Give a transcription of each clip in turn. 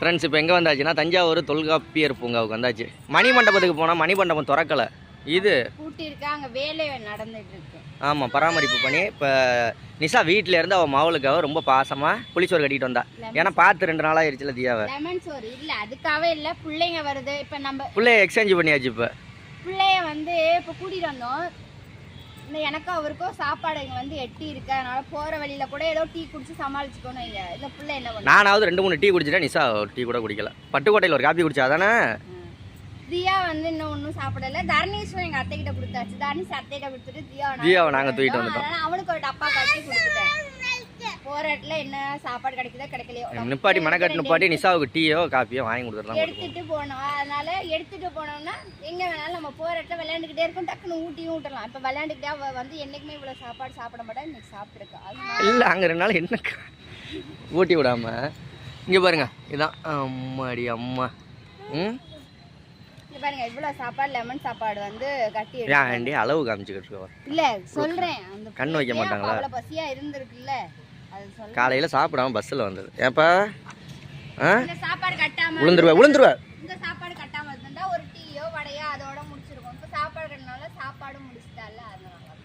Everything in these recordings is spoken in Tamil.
ஃப்ரெண்ட்ஸ் இப்போ எங்கே வந்தாச்சுன்னா தஞ்சாவூர் தொல்காப்பியர் பூங்காவுக்கு வந்தாச்சு. மணி மண்டபத்துக்கு போனால் மணி மண்டபம் திறக்கலை. இது பூட்டி இருக்கு, அங்கே வேலை நடந்துட்டு இருக்கு. ஆமாம், பராமரிப்பு பண்ணி. இப்போ நிஷா வீட்டில் இருந்து அவள் மாவளுக்காக ரொம்ப பாசமாக புளிச்சோறு கட்டிட்டு வந்தா. ஏன்னா பார்த்து 2 நாள் ஆயிடுச்சுல தியாவை. லெமன் சோறு இல்லை, அதுக்காகவே இல்லை, பிள்ளைங்க வருது. இப்போ நம்ம பிள்ளைய எக்ஸ்சேஞ்ச் பண்ணியாச்சு. இப்போ பிள்ளைய வந்து இப்போ கூட்டிகிட்டு வந்தோம். இந்த எனக்கும் அவருக்கும் சாப்பாடு இங்கே வந்து எட்டி இருக்கு. அதனால போகிற வழியில் கூட ஏதோ டீ குடிச்சு சமாளிச்சுக்கணும். இந்த பிள்ளை என்ன பண்ணும்? நானாவது 2-3 டீ குடிச்சிட்டேன். நிஷா டீ கூட குடிக்கல. பட்டுக்கோட்டையில் ஒரு காப்பி குடிச்சா தானே. தியா வந்து இன்னும் ஒன்றும் சாப்பிடல. தர்ணீஸ்வரம் எங்கள் அத்தைக்கிட்ட கொடுத்தாச்சு. தர்ணீஸ் அத்தைகிட்ட கொடுத்துட்டு தியாவை நாங்கள் தூக்கிட்டு வந்துட்டோம். அவனுக்கு ஒரு டப்பா கட்டி கொடுத்துட்டேன். போகிற இடத்துல என்ன சாப்பாடு கிடைக்குதோ கிடைக்கலையோ நிப்பாட்டி மனக்கட்டு நிப்பாட்டி நிஷாவுக்கு டீயோ காப்பியோ வாங்கி கொடுத்துடலாம். எடுத்துட்டு போனோம். அதனால எடுத்துட்டு போனோம்னா எங்கே வேணாலும் நம்ம போகிற இடத்துல விளையாண்டுக்கிட்டே இருக்கும். டக்குன்னு ஊட்டியும் ஊட்டலாம். இப்போ விளையாண்டுக்கிட்டே வந்து என்றைக்குமே இவ்வளோ சாப்பாடு சாப்பிட மாட்டேன். இன்னைக்கு சாப்பிட்ருக்கா. இல்லை, அங்கே 2 நாள் என்ன ஊட்டி விடாம இங்கே பாருங்க. இதான் அம்மாடி அம்மா. பாருங்க, இவ்வளோ சாப்பாடு லெமன் சாப்பாடு வந்து கட்டி ஏன்டி அளவு காமிச்சுக்கிட்டு இல்லை சொல்கிறேன். அந்த கண் வைக்க மாட்டாங்களா? அவ்வளோ பசியாக இருந்திருக்குல்ல, அது சொல்ல. காலையில் சாப்பிடாம பஸ்ஸில் வந்தது. ஏப்பா இந்த சாப்பாடு கட்டாமல் உளுந்துருவேன். இந்த சாப்பாடு கட்டாமல் இருந்தால் ஒரு டீயோ வடையோ அதோட முடிச்சிருக்கும். இப்போ சாப்பாடு கட்டினால சாப்பாடு முடிச்சிட்டால, அதனால.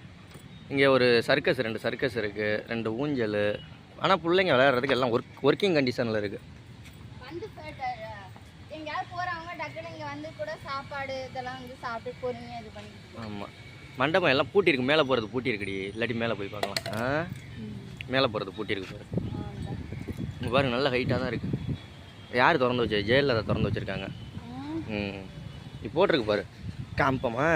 இங்கே ஒரு சர்க்கஸ் 2 சர்க்கஸ் இருக்குது, 2 ஊஞ்சல். ஆனால் பிள்ளைங்க விளையாடுறதுக்கு எல்லாம் ஒர்க்கிங் கண்டிஷனில் இருக்குது. வந்து எங்கேயாவது போகிறவங்க டக்குனு இங்கே வந்து கூட சாப்பாடு இதெல்லாம் வந்து சாப்பிட்டு பொறுமையாக இது பண்ணிட்டு. ஆமாம், மண்டபம் எல்லாம் பூட்டி இருக்கு. மேலே போகிறது பூட்டி இருக்குடி. இல்லாட்டி மேலே போய் பார்க்கலாம். மேலே போகிறது பூட்டி இருக்கு பாரு. இங்கே பாருங்க, நல்ல ஹைட்டாக தான் இருக்குது. யார் திறந்து வச்சு? ஜெயலலிதா திறந்து வச்சுருக்காங்க. இப்போ போட்டிருக்கு பாரு காம்பமா.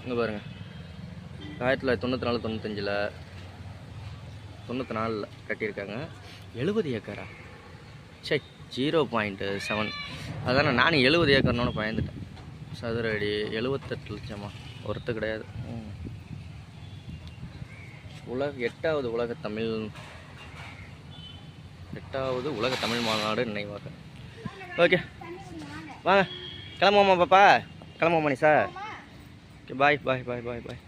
இங்கே பாருங்க, 1994 95 கட்டியிருக்காங்க. 70 ஏக்கரா? சரி, 0.7. அதானே நானும் 70 ஏக்கர்னோன்னு பயந்துட்டேன். சதுர அடி 78 லட்சமா? ஒருத்தர் கிடையாது. 8வது உலக தமிழ் மாநாடு நினைவாக. ஓகே, வாங்க கிளம்புவோமா பாப்பா? கிளம்புவோமா நிஷா? ஓகே, பாய் பாய் பாய் பாய் பாய்.